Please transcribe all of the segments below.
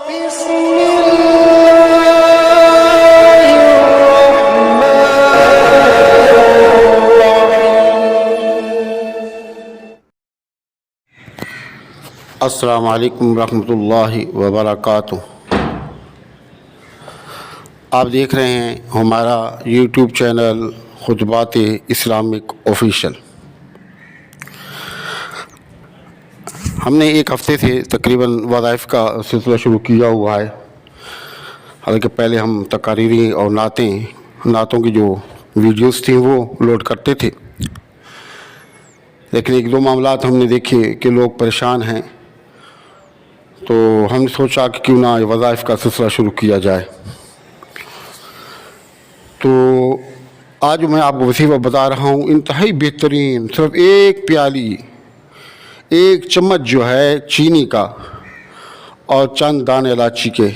السلام علیکم ورحمۃ اللہ وبرکاتہ۔ آپ دیکھ رہے ہیں ہمارا یوٹیوب چینل خطبات اسلامک آفیشیل۔ ہم نے ایک ہفتے سے تقریباً وظائف کا سلسلہ شروع کیا ہوا ہے، حالانکہ پہلے ہم تقاریری اور نعتوں کی جو ویڈیوز تھیں وہ لوڈ کرتے تھے، لیکن ایک دو معاملات ہم نے دیکھے کہ لوگ پریشان ہیں، تو ہم نے سوچا کہ کیوں نہ وظائف کا سلسلہ شروع کیا جائے۔ تو آج میں آپ کو وظیفہ بتا رہا ہوں، انتہائی بہترین، صرف ایک چمچ جو ہے چینی کا اور چند دانے الائچی کے،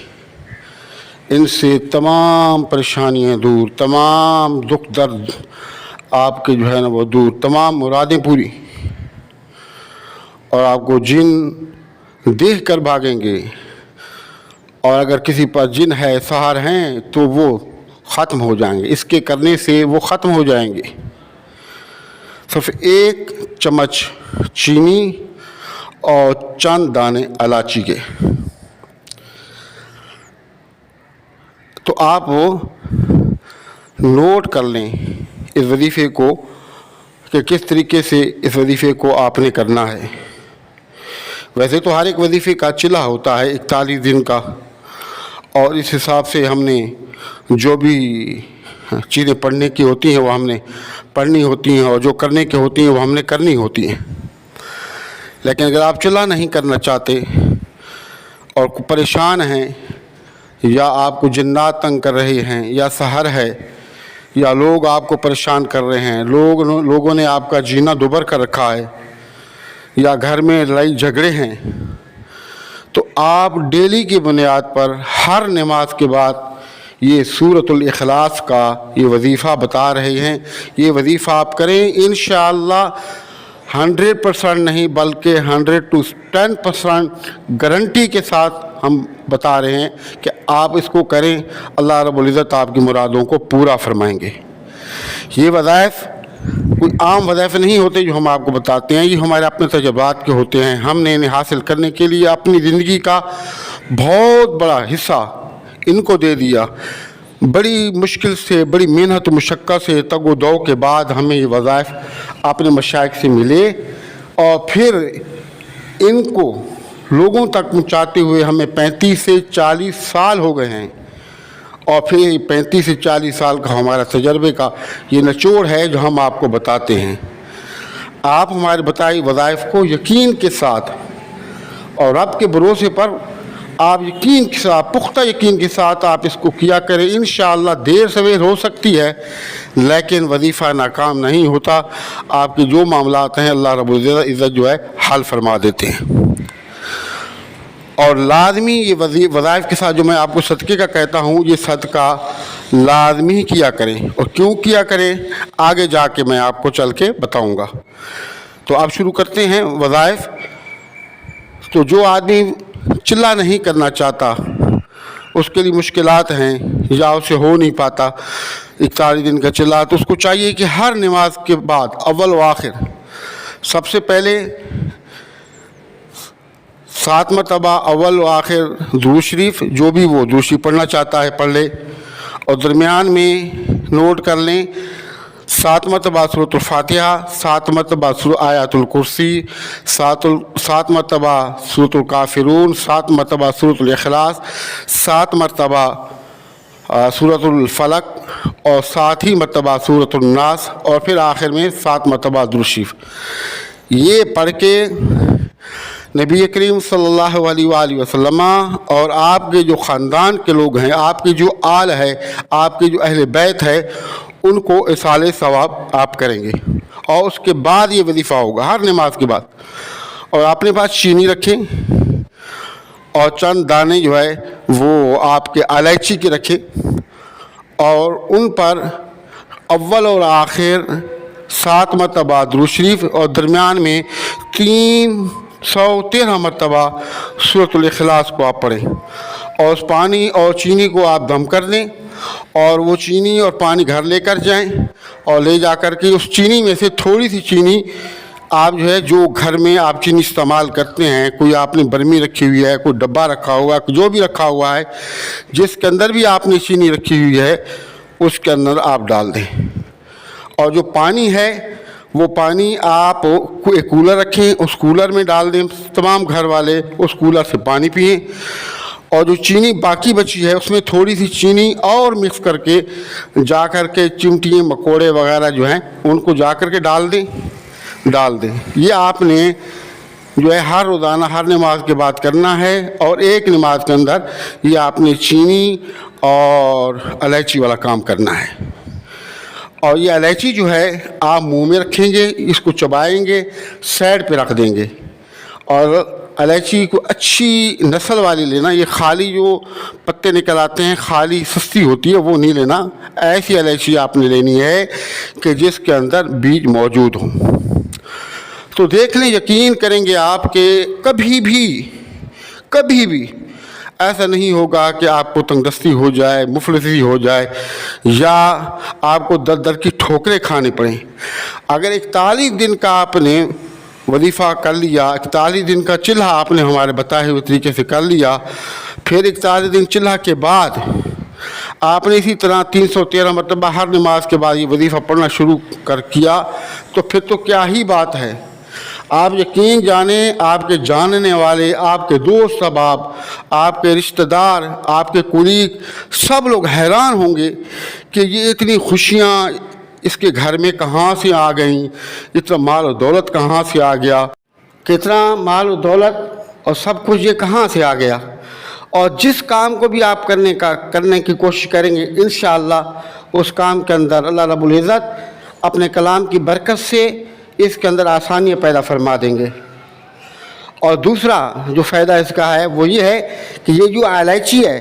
ان سے تمام پریشانیاں دور، تمام دکھ درد آپ کے جو ہے نا وہ دور، تمام مرادیں پوری، اور آپ کو جن دیکھ کر بھاگیں گے، اور اگر کسی پر جن ہے، سحر ہیں، تو وہ ختم ہو جائیں گے، اس کے کرنے سے وہ ختم ہو جائیں گے۔ صرف ایک چمچ چینی اور چند دانے الائچی کے۔ تو آپ وہ نوٹ کر لیں اس وظیفے کو کہ کس طریقے سے اس وظیفے کو آپ نے کرنا ہے۔ ویسے تو ہر ایک وظیفے کا چلہ ہوتا ہے 41 دن کا، اور اس حساب سے ہم نے جو بھی چیزیں پڑھنے کی ہوتی ہیں وہ ہم نے پڑھنی ہوتی ہیں، اور جو کرنے کی ہوتی ہیں وہ ہم نے کرنی ہوتی ہیں۔ لیکن اگر آپ چلہ نہیں کرنا چاہتے اور پریشان ہیں، یا آپ کو جنات تنگ کر رہے ہیں، یا سحر ہے، یا لوگ آپ کو پریشان کر رہے ہیں، لوگوں نے آپ کا جینا دوبر کر رکھا ہے، یا گھر میں لڑائی جھگڑے ہیں، تو آپ ڈیلی کی بنیاد پر ہر نماز کے بعد یہ سورۃ الاخلاص کا یہ وظیفہ بتا رہے ہیں۔ یہ وظیفہ آپ کریں، انشاءاللہ 100% نہیں بلکہ 110% گارنٹی کے ساتھ ہم بتا رہے ہیں کہ آپ اس کو کریں، اللہ رب العزت آپ کی مرادوں کو پورا فرمائیں گے۔ یہ وظائف کوئی عام وظائف نہیں ہوتے جو ہم آپ کو بتاتے ہیں، یہ ہمارے اپنے تجربات کے ہوتے ہیں۔ ہم نے انہیں حاصل کرنے کے لیے اپنی زندگی کا بہت بڑا حصہ ان کو دے دیا۔ بڑی مشکل سے، بڑی محنت و مشقت سے، تگ و دو کے بعد ہمیں یہ وظائف اپنے مشائخ سے ملے، اور پھر ان کو لوگوں تک پہنچاتے ہوئے ہمیں 35 سے 40 سال ہو گئے ہیں، اور پھر 35 سے 40 سال کا ہمارا تجربے کا یہ نچوڑ ہے جو ہم آپ کو بتاتے ہیں۔ آپ ہمارے بتائی وظائف کو یقین کے ساتھ اور رب کے بھروسے پر آپ یقین کے ساتھ، پختہ یقین کے ساتھ آپ اس کو کیا کریں۔ انشاءاللہ دیر سویر ہو سکتی ہے، لیکن وظیفہ ناکام نہیں ہوتا۔ آپ کے جو معاملات ہیں اللہ رب العزت جو ہے حل فرما دیتے ہیں۔ اور لازمی یہ وظائف کے ساتھ جو میں آپ کو صدقے کا کہتا ہوں، یہ صدقہ لازمی کیا کریں، اور کیوں کیا کریں آگے جا کے میں آپ کو چل کے بتاؤں گا۔ تو آپ شروع کرتے ہیں وظائف۔ تو جو آدمی چلہ نہیں کرنا چاہتا، اس کے لیے مشکلات ہیں، یا اسے ہو نہیں پاتا 41 دن کا چلہ، تو اس کو چاہیے کہ ہر نماز کے بعد اول و آخر سب سے پہلے 7 مرتبہ اول و آخر درود شریف، جو بھی وہ درود شریف پڑھنا چاہتا ہے پڑھ لے، اور درمیان میں نوٹ کر لیں 7 مرتبہ سورۃ الفاتحہ، 7 مرتبہ آیات الکرسی، 7 مرتبہ سورۃ الکافرون، 7 مرتبہ سورۃ الاخلاص، 7 مرتبہ سورۃ الفلق، اور 7 ہی مرتبہ سورۃ الناس، اور پھر آخر میں 7 مرتبہ درود شریف۔ یہ پڑھ کے نبی کریم صلی اللہ علیہ وآلہ وسلم اور آپ کے جو خاندان کے لوگ ہیں، آپ کی جو آل ہے، آپ کی جو اہل بیت ہے، ان کو ایصال ثواب آپ کریں گے، اور اس کے بعد یہ وظیفہ ہوگا ہر نماز کے بعد۔ اور اپنے پاس چینی رکھیں، اور چند دانے جو ہے وہ آپ کے الائچی کے رکھیں، اور ان پر اول اور آخر 7 مرتبہ درود شریف، اور درمیان میں 313 مرتبہ سورۃ الاخلاص کو آپ پڑھیں، और उस पानी और चीनी को आप दम कर दें और वो चीनी और पानी घर लेकर जाएं और ले जा कर के उस चीनी में से थोड़ी सी चीनी आप जो है, जो घर में आप चीनी इस्तेमाल करते हैं, कोई आपने बर्मी रखी हुई है, कोई डब्बा रखा हुआ है, जो भी रखा हुआ है, जिसके अंदर भी आपने चीनी रखी हुई है उसके अंदर आप डाल दें। और जो पानी है वो पानी आप एक कूलर रखें, उस कूलर में डाल दें, तमाम घर वाले उस कूलर से पानी पिएं। और जो चीनी बाकी बची है उसमें थोड़ी सी चीनी और मिक्स करके जा कर के चिमटी मकोड़े वगैरह जो हैं उनको जा कर के डाल दें। ये आपने जो है हर रोज़ाना हर नमाज के बाद करना है। और एक नमाज के अंदर ये आपने चीनी और इलायची वाला काम करना है। और ये इलायची जो है आप मुंह में रखेंगे, इसको चबाएंगे, साइड पे रख देंगे। और इलायची को अच्छी नस्ल वाली लेना, ये खाली जो पत्ते निकल आते हैं खाली सस्ती होती है वो नहीं लेना। ऐसी इलायची आपने लेनी है कि जिसके अंदर बीज मौजूद हों। तो देख लें, यकीन करेंगे आप कि कभी भी ऐसा नहीं होगा कि आपको तंगदस्ती हो जाए, मुफलिसी हो जाए या आपको दर दर की ठोकरें खानी पड़ें। अगर 41 दिन का आपने वजीफ़ा कर लिया, 41 दिन का चिल्हा आपने हमारे बताए हुए तरीके से कर लिया, फिर 41 दिन चिल्हा के बाद आपने इसी तरह 313 मरतबा हर नमाज के बाद ये वजीफ़ा पढ़ना शुरू किया, तो फिर तो क्या ही बात है। आप यकीन जाने, आपके जानने वाले, आपके दोस्त अहबाब, आपके रिश्तेदार, आपके कुलीग सब लोग हैरान होंगे कि ये इतनी खुशियाँ इसके घर में कहाँ से आ गईं, इतना माल और दौलत कहाँ से आ गया, कितना माल और दौलत और सब कुछ ये कहाँ से आ गया। और जिस काम को भी आप करने की कोशिश करेंगे, इंशाअल्लाह उस काम के अंदर अल्लाह रब्बुल इज़्ज़त अपने कलाम की बरकत से इसके अंदर आसानियाँ पैदा फरमा देंगे। और दूसरा जो फ़ायदा इसका है वो ये है कि ये जो इलायची है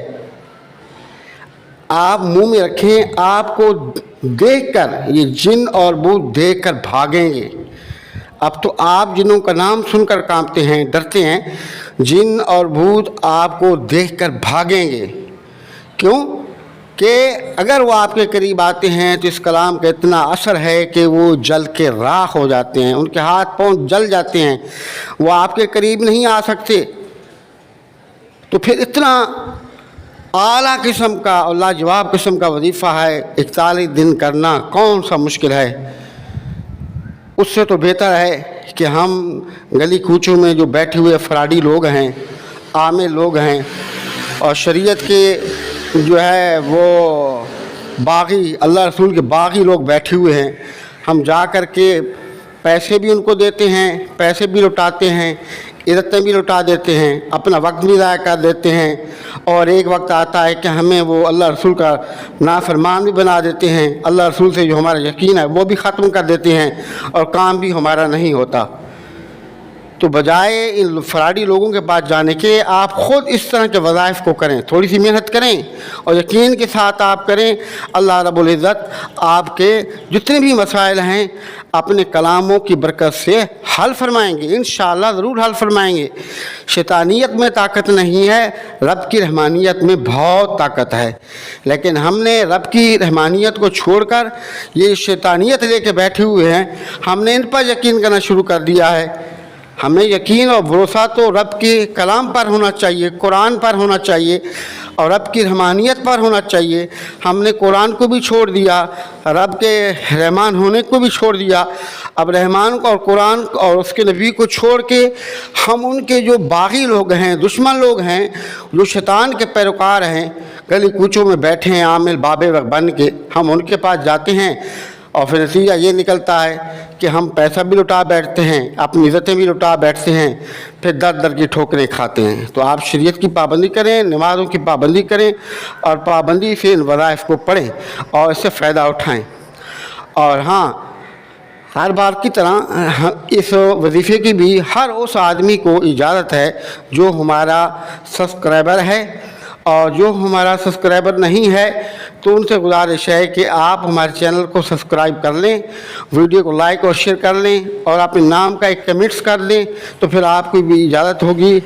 आप मुंह में रखें, आपको देखकर ये जिन और भूत देखकर भागेंगे। अब तो आप जिनों का नाम सुनकर कांपते हैं, डरते हैं, जिन और भूत आपको देखकर भागेंगे। क्यों? कि अगर वो आपके करीब आते हैं तो इस कलाम का इतना असर है कि वो जल के राख हो जाते हैं, उनके हाथ पांव जल जाते हैं, वो आपके करीब नहीं आ सकते। तो फिर इतना आला किस्म का और लाजवाब किस्म का वजीफ़ा है 41 दिन करना, कौन सा मुश्किल है। उससे तो बेहतर है कि हम गली कूचों में जो बैठे हुए फराडी लोग हैं, आमे लोग हैं और शरीयत के जो है वो बागी, अल्लाह रसूल के बागी लोग बैठे हुए हैं, हम जा कर के पैसे भी उनको देते हैं, पैसे भी लुटाते हैं, इज़्ज़तें भी लुटा देते हैं, अपना वक्त भी ज़ाया कर देते हैं। और एक वक्त आता है कि हमें वो अल्लाह रसूल का नाफरमान भी बना देते हैं, अल्लाह रसूल से जो हमारा यकीन है वो भी ख़त्म कर देते हैं और काम भी हमारा नहीं होता। तो बजाय इन फराडी लोगों के पास जाने के आप ख़ुद इस तरह के वज़ाइफ़ को करें, थोड़ी सी मेहनत करें और यकीन के साथ आप करें। अल्लाह रब्बुल इज़्ज़त आपके जितने भी मसाइल हैं अपने कलामों की बरकत से हल फरमाएंगे, इंशाअल्लाह ज़रूर हल फरमाएंगे। शैतानियत में ताकत नहीं है, रब की रहमानियत में बहुत ताकत है। लेकिन हमने रब की रहमानियत को छोड़कर ये शैतानियत लेके बैठे हुए हैं, हमने इन पर यकीन करना शुरू कर दिया है। हमें यकीन और भरोसा तो रब के कलाम पर होना चाहिए, कुरान पर होना चाहिए और रब की रहमानियत पर होना चाहिए। हमने कुरान को भी छोड़ दिया, रब के रहमान होने को भी छोड़ दिया। अब रहमान को और कुरान और उसके नबी को छोड़ के हम उनके जो बागी लोग हैं, दुश्मन लोग हैं, जो शैतान के पैरोकार हैं, गली कूचों में बैठे हैं आमिल बाबे बन के, हम उनके पास जाते हैं और फिर नतीजा ये निकलता है कि हम पैसा भी लुटा बैठते हैं, अपनी इज़्ज़तें भी लुटा बैठते हैं, फिर दर दर की ठोकरें खाते हैं। तो आप शरीयत की पाबंदी करें, नमाज़ों की पाबंदी करें और पाबंदी से इन वज़ाइफ़ को पढ़ें और इससे फ़ायदा उठाएं। और हाँ, हर बार की तरह इस वजीफ़े की भी हर उस आदमी को इजाज़त है जो हमारा सब्सक्राइबर है اور جو ہمارا سبسکرائبر نہیں ہے تو ان سے گزارش ہے کہ آپ ہمارے چینل کو سبسکرائب کر لیں، ویڈیو کو لائک اور شیئر کر لیں، اور اپنے نام کا ایک کمنٹس کر دیں، تو پھر آپ کی بھی اجازت ہوگی،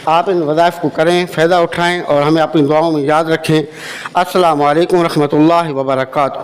آپ ان وظائف کو کریں، فائدہ اٹھائیں اور ہمیں اپنی دعاؤں میں یاد رکھیں۔ السلام علیکم ورحمۃ اللہ وبرکاتہ۔